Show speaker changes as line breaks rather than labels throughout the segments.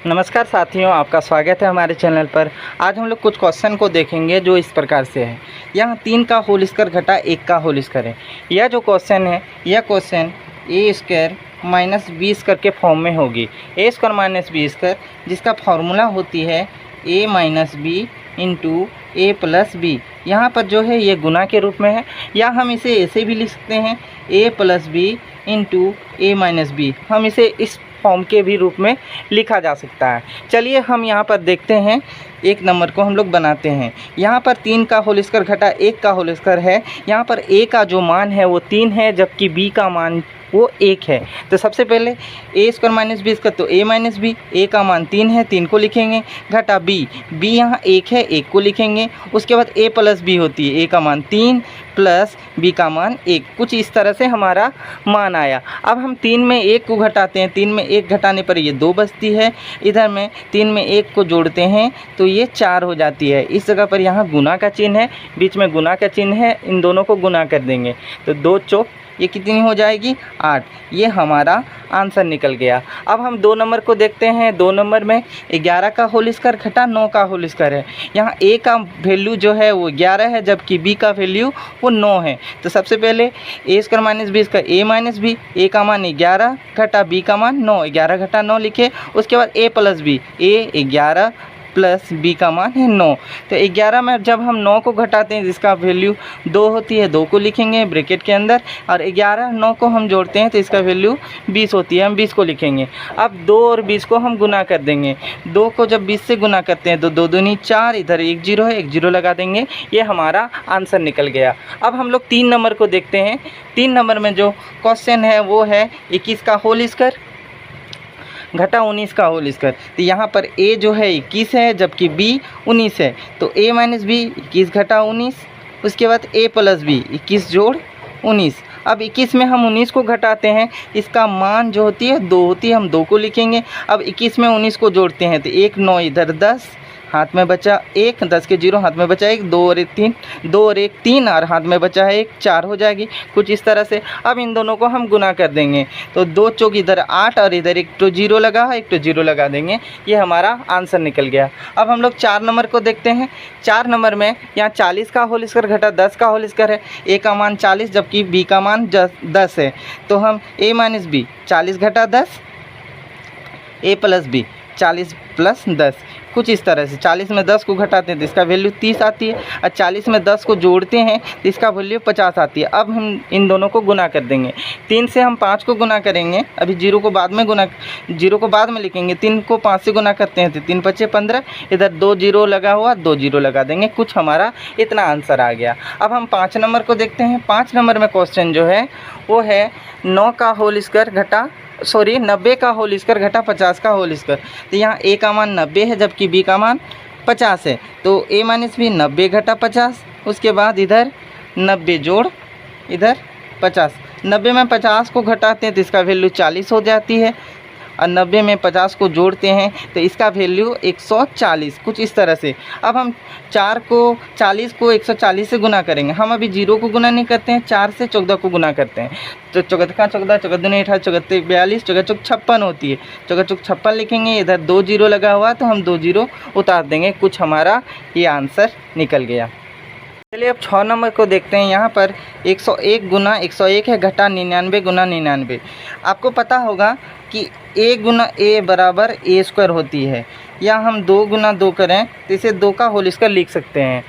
नमस्कार साथियों, आपका स्वागत है हमारे चैनल पर। आज हम लोग कुछ क्वेश्चन को देखेंगे जो इस प्रकार से है। यहाँ 3 का होल स्क्वायर घटा 1 का होल स्क्वायर है। यह जो क्वेश्चन है, यह क्वेश्चन ए स्क्वायर माइनस बी स्क्वायर के फॉर्म में होगी। ए स्क्वायर माइनस बी स्क्वायर जिसका फार्मूला होती है ए माइनस बी इंटू ए प्लस बी। यहाँ पर जो है ये गुना के रूप में है, या हम इसे ऐसे भी लिख सकते हैं ए प्लस बी इंटू ए माइनस बी। हम इसे इस फॉर्म के भी रूप में लिखा जा सकता है। चलिए हम यहाँ पर देखते हैं, एक नंबर को हम लोग बनाते हैं। यहाँ पर 3 का होल स्क्वायर घटा 1 का होल स्क्वायर है। यहाँ पर ए का जो मान है वो 3 है, जबकि बी का मान वो 1 है। तो सबसे पहले ए स्क्वायर माइनस बी स्क्वायर, तो ए माइनस बी, ए का मान 3 है, 3 को लिखेंगे, घटा बी, बी यहाँ 1 है, 1 को लिखेंगे। उसके बाद ए प्लस बी होती है, ए का मान 3 प्लस बी का मान 1। कुछ इस तरह से हमारा मान आया। अब हम 3 में 1 को घटाते हैं, 3 में 1 घटाने पर ये 2 बचती है। इधर में 3 में 1 को जोड़ते हैं तो ये 4 हो जाती है। इस जगह पर यहाँ गुना का चिन्ह है, बीच में गुना का चिन्ह है, इन दोनों को गुना कर देंगे तो 2 चौक ये कितनी हो जाएगी 8। ये हमारा आंसर निकल गया। अब हम 2 नंबर को देखते हैं। 2 नंबर में 11 का होल स्क्वायर घटा 9 का होल स्क्वायर है। यहाँ ए का वैल्यू जो है वो 11 है, जबकि बी का वैल्यू वो 9 है। तो सबसे पहले ए स्क्वायर माइनस बी स्क्वायर, ए माइनस बी, ए का मान 11 घटा बी का मान 9, 11 घटा 9 लिखे। उसके बाद ए प्लस बी, ए 11 प्लस बी का मान है 9। तो 11 में जब हम 9 को घटाते हैं जिसका वैल्यू 2 होती है, 2 को लिखेंगे ब्रैकेट के अंदर, और 11 9 को हम जोड़ते हैं तो इसका वैल्यू 20 होती है, हम 20 को लिखेंगे। अब 2 और 20 को हम गुना कर देंगे। 2 को जब 20 से गुना करते हैं तो 2 दूनी 4, इधर 1 0 है, 1 0 लगा देंगे। ये हमारा आंसर निकल गया। अब हम लोग 3 नंबर को देखते हैं। 3 नंबर में जो क्वेश्चन है वो है 21 का होल स्क्वायर घटा 19 का होल स्क्वायर। तो यहाँ पर ए जो है 21 है, जबकि बी 19 है। तो ए माइनस बी 21 घटा 19, उसके बाद ए प्लस बी 21 जोड़ 19। अब 21 में हम 19 को घटाते हैं, इसका मान जो होती है 2 होती है, हम 2 को लिखेंगे। अब 21 में 19 को जोड़ते हैं तो 1 9, इधर 10, हाथ में बचा 1, 10 के 0, हाथ में बचा 1, 2 और 1 3, 2 और 1 3, और हाथ में बचा है 1, 4 हो जाएगी कुछ इस तरह से। अब इन दोनों को हम गुना कर देंगे तो 2 चौक इधर 8, और इधर 1 तो 0 लगा है, 1 तो 0 लगा देंगे। ये हमारा आंसर निकल गया। अब हम लोग 4 नंबर को देखते हैं। 4 नंबर में यहाँ 40 का होल स्क्वायर घटा 10 का होल स्क्वायर है। ए का मान 40, जबकि बी का मान 10 है। तो हम ए माइनस बी 40 घटा 10, ए प्लस बी 40 प्लस 10, कुछ इस तरह से। 40 में 10 को घटाते हैं तो इसका वैल्यू 30 आती है, और 40 में 10 को जोड़ते हैं तो इसका वैल्यू 50 आती है। अब हम इन दोनों को गुना कर देंगे। 3 से हम 5 को गुना करेंगे, अभी 0 को बाद में लिखेंगे। 3 को 5 से गुना करते हैं तो 3 5 15, इधर 2 0 लगा हुआ, 2 0 लगा देंगे। कुछ हमारा इतना आंसर आ गया। अब हम 5 नंबर को देखते हैं। 5 नंबर में क्वेश्चन जो है वो है 9 का होल स्क्वायर घटा 90 का होल स्क्वायर घटा 50 का होल स्क्वायर। तो यहाँ ए का मान 90 है, जबकि बी का मान 50 है। तो ए माइनस बी 90 घटा 50, उसके बाद इधर 90 जोड़ इधर 50। 90 में 50 को घटाते हैं तो इसका वैल्यू 40 हो जाती है, और 90 में 50 को जोड़ते हैं तो इसका वैल्यू 140, कुछ इस तरह से। अब हम 40 को 140 से गुना करेंगे। हम अभी 0 को गुना नहीं करते हैं, 4 से 14 को गुना करते हैं। तो 14 का 14, 14 दूनी 18, 14 42, 14 चौक 56 होती है। 14 चौक 56 लिखेंगे, इधर 2 0 लगा हुआ तो हम 2 0 उतार देंगे। कुछ हमारा ये आंसर निकल गया। चलिए अब 6 नंबर को देखते हैं। यहाँ पर 101 गुना 101 है घटा 99 गुना 99। आपको पता होगा कि a गुना a बराबर a स्क्वायर होती है, या हम 2 गुना 2 करें तो इसे 2 का होल स्क्वायर लिख सकते हैं।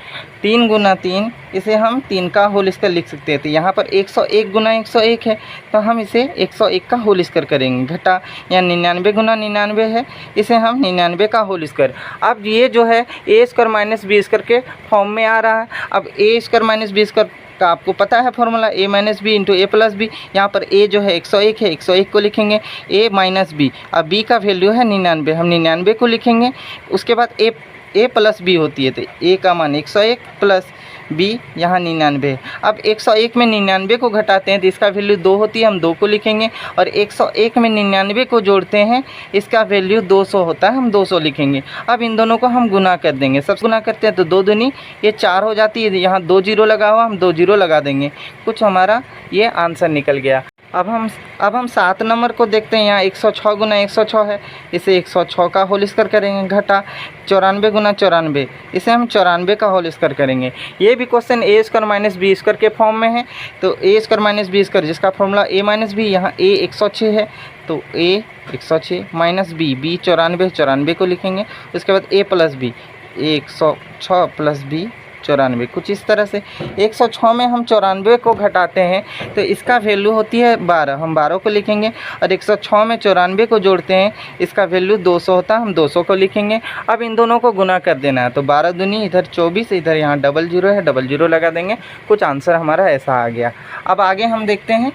3 गुना 3 इसे हम 3 का होल स्क्वायर लिख सकते हैं। तो यहाँ पर 101 गुना 101 है, तो हम इसे 101 का होल स्क्वायर करेंगे। घटा या 99 गुना 99 है, इसे हम 99 का होल स्क्वायर। अब ये जो है ए स्क्वायर माइनस बी स्क्वायर के फॉर्म में आ रहा है। अब ए स्क्वायर माइनस बी स्क्वायर का आपको पता है फॉर्मूला, ए माइनस बी इंटू ए प्लस बी। यहाँ पर ए जो है 101 है, 101 को लिखेंगे, ए माइनस बी, अब बी का वैल्यू है 99, हम 99 को लिखेंगे। उसके बाद ए प्लस बी होती है, तो ए का मान 101 प्लस बी यहाँ 99। अब 101 में 99 को घटाते हैं तो इसका वैल्यू 2 होती है, हम 2 को लिखेंगे। और 101 में 99 को जोड़ते हैं, इसका वैल्यू 200 होता है, हम 200 लिखेंगे। अब इन दोनों को हम गुना कर देंगे, सब गुना करते हैं तो 2 दूनी ये 4 हो जाती है, यहाँ 2 जीरो लगा हुआ, हम 2 जीरो लगा देंगे, कुछ हमारा ये आंसर निकल गया। अब हम 7 नंबर को देखते हैं। यहाँ 106 गुना 106 है, इसे 106 का होल स्क्वायर करेंगे। घटा 94 गुना 94, इसे हम 94 का होल स्क्वायर करेंगे। ये भी क्वेश्चन ए स्क्वायर माइनस बी स्क्वायर के फॉर्म में है, तो ए स्क्वायर माइनस बी स्क्वायर जिसका फॉर्मूला ए माइनस बी, यहाँ ए 106 है तो ए 106 माइनस बी 94, 94 को लिखेंगे। उसके बाद ए प्लस बी, 106 प्लस बी 94, कुछ इस तरह से। 106 में हम 94 को घटाते हैं तो इसका वैल्यू होती है 12, हम 12 को लिखेंगे। और 106 में 94 को जोड़ते हैं, इसका वैल्यू 200 होता है, हम 200 को लिखेंगे। अब इन दोनों को गुना कर देना है, तो 12 दूनी इधर 24, इधर यहाँ डबल जीरो है, डबल जीरो लगा देंगे, कुछ आंसर हमारा ऐसा आ गया। अब आगे हम देखते हैं।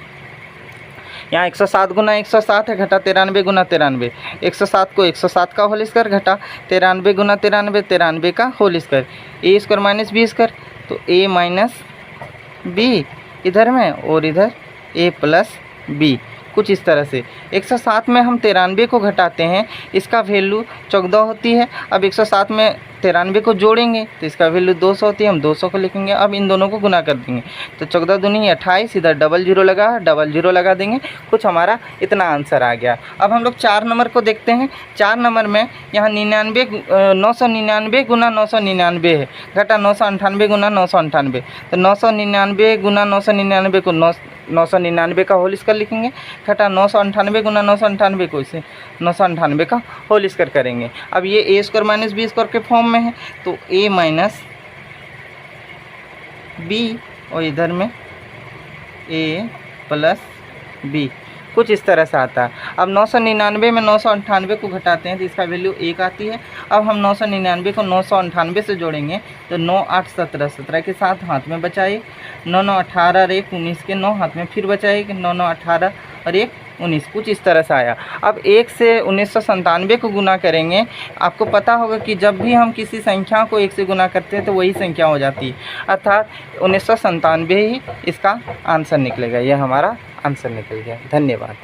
यहाँ 107 गुना 107 है, घटा 93 गुना 93, 107 को 107 का होल स्क्वायर, घटा 93 गुना 93, 93 का होल स्क्वायर। ए स्क्वायर माइनस बी स्क्वायर, तो ए माइनस बी इधर में और इधर ए प्लस बी, कुछ इस तरह से। 107 में हम 93 को घटाते हैं, इसका वैल्यू 14 होती है। अब 107 में 93 को जोड़ेंगे तो इसका वैल्यू 200 होती है, हम 200 को लिखेंगे। अब इन दोनों को गुना कर देंगे, तो 14 दूनी 28, इधर डबल जीरो लगा, डबल जीरो लगा देंगे, कुछ हमारा इतना आंसर आ गया। अब हम लोग 4 नंबर को देखते हैं। 4 नंबर में यहाँ 999 गुना 999 है, घटा 998 गुना 998, तो 999 गुना 999 को 999 का होल स्क्वायर लिखेंगे। घटा 998 गुना 998 को इसे 998 का होल स्क्वायर करेंगे। अब ये ए स्क्वायर माइनस बी स्क्वायर के फॉर्म में है, तो ए माइनस बी और इधर में ए प्लस बी, कुछ इस तरह से आता है। अब 999 में 998 को घटाते हैं तो इसका वैल्यू 1 आती है। अब हम 999 को 998 से जोड़ेंगे तो 9 8 17, 17 के साथ हाथ में बचाए, 9 9 18 और 1 19 के 9 हाथ में फिर बचाए, 9 9 18 और 1 19, कुछ इस तरह से आया। अब 1 से 1997 को गुना करेंगे। आपको पता होगा कि जब भी हम किसी संख्या को 1 से गुना करते हैं तो वही संख्या हो जाती है, अर्थात 1997 ही इसका आंसर निकलेगा। यह हमारा आंसर निकल गया। धन्यवाद।